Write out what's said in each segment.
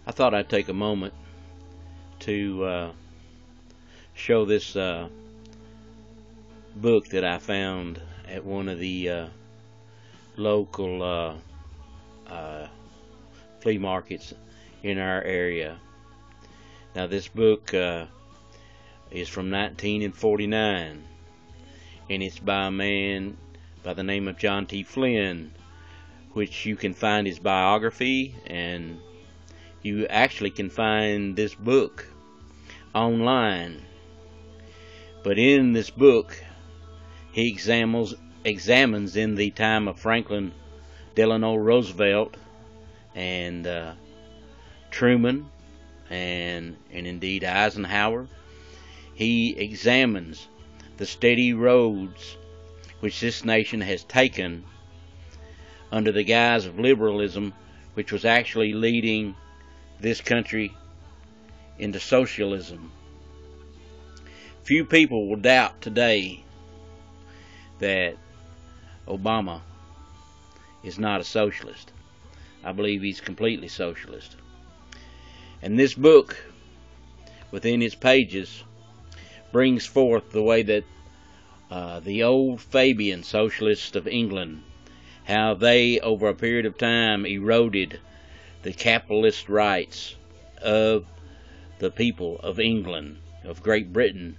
I thought I'd take a moment to show this book that I found at one of the local flea markets in our area. Now, this book is from 1949, and it's by a man by the name of John T. Flynn, which you can find his biography, and you actually can find this book online. But in this book, he examines in the time of Franklin Delano Roosevelt and Truman and indeed Eisenhower. He examines the steady roads which this nation has taken under the guise of liberalism, which was actually leading this country into socialism. Few people will doubt today that Obama is not a socialist. I believe he's completely socialist. And this book, within its pages, brings forth the way that the old Fabian socialists of England, how they, over a period of time, eroded the capitalist rights of the people of England, of Great Britain,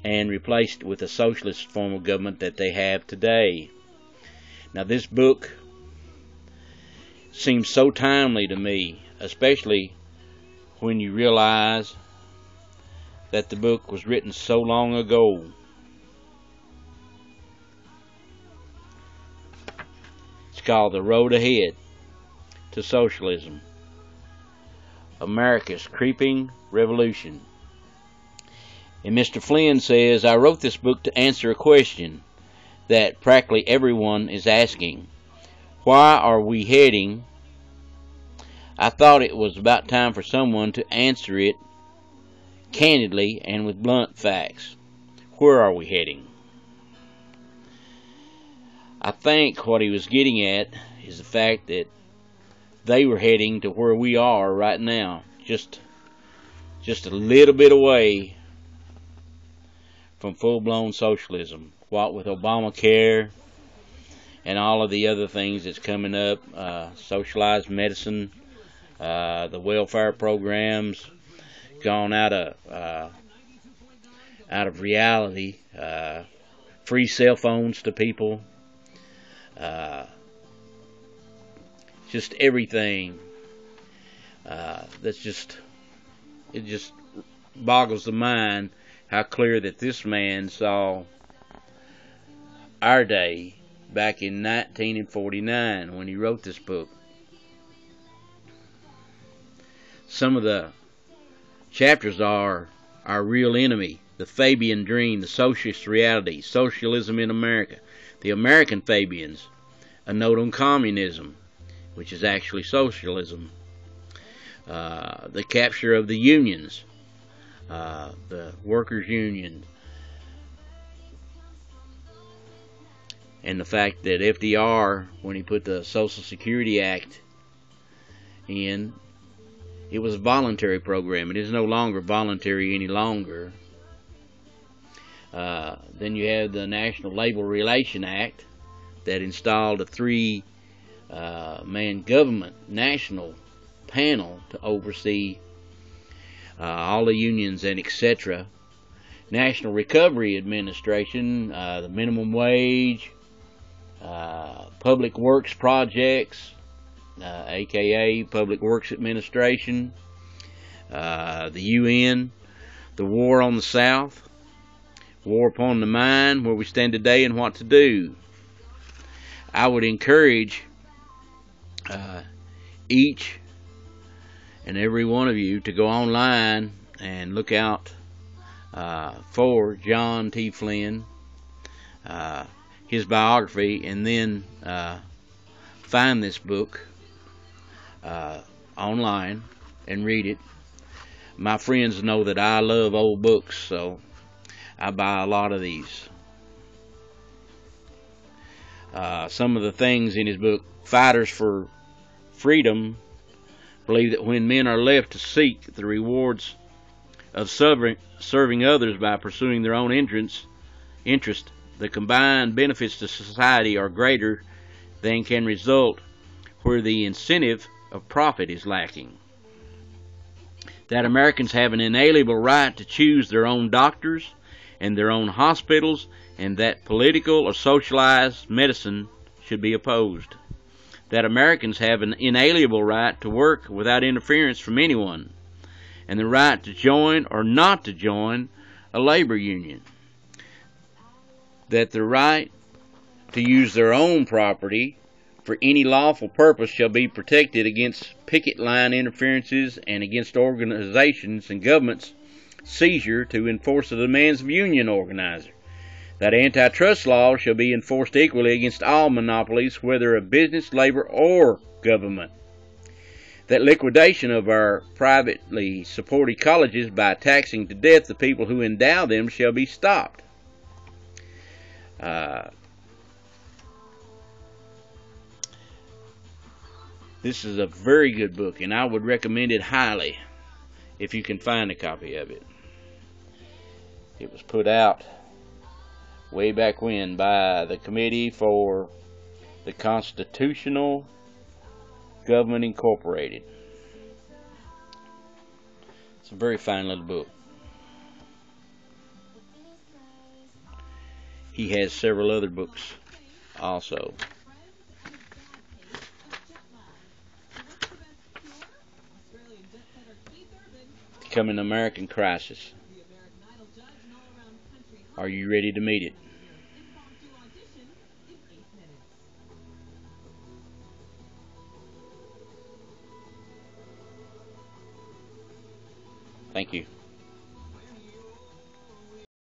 and replaced it with a socialist form of government that they have today. Now, this book seems so timely to me, especially when you realize that the book was written so long ago. It's called The Road Ahead to Socialism, America's Creeping Revolution. And Mr. Flynn says, I wrote this book to answer a question that practically everyone is asking. Why are we heading? I thought it was about time for someone to answer it candidly and with blunt facts. Where are we heading? I think what he was getting at is the fact that they were heading to where we are right now, just a little bit away from full-blown socialism. What with Obamacare and all of the other things that's coming up, socialized medicine, the welfare programs, gone out of reality, free cell phones to people, just everything. It just boggles the mind how clear that this man saw our day back in 1949 when he wrote this book. Some of the chapters are Our Real Enemy, The Fabian Dream, The Socialist Reality, Socialism in America, The American Fabians, A Note on Communism, which is actually socialism, the capture of the unions, the workers' union, and the fact that FDR, when he put the Social Security Act in, it was a voluntary program. It is no longer voluntary any longer. Then you have the National Labor Relation Act that installed a three-man government national panel to oversee all the unions and etc. National Recovery Administration, the minimum wage, public works projects, aka Public Works Administration, the UN, the war on the South, war upon the mind, where we stand today and what to do. I would encourage each and every one of you to go online and look out for John T. Flynn, his biography, and then find this book online and read it. My friends know that I love old books, so I buy a lot of these. Some of the things in his book, Fighters for Freedom, believe that when men are left to seek the rewards of serving others by pursuing their own interest, the combined benefits to society are greater than can result where the incentive of profit is lacking. That Americans have an inalienable right to choose their own doctors and their own hospitals, and that political or socialized medicine should be opposed. That Americans have an inalienable right to work without interference from anyone, and the right to join or not to join a labor union. That the right to use their own property for any lawful purpose shall be protected against picket line interferences and against organizations and governments' seizure to enforce the demands of union organizers. That antitrust laws shall be enforced equally against all monopolies, whether of business, labor, or government. That liquidation of our privately supported colleges by taxing to death the people who endow them shall be stopped. This is a very good book, and I would recommend it highly if you can find a copy of it. It was put out way back when by the Committee for the Constitutional Government Incorporated. It's a very fine little book. He has several other books also. Coming American Crisis. Are you ready to meet it? Thank you.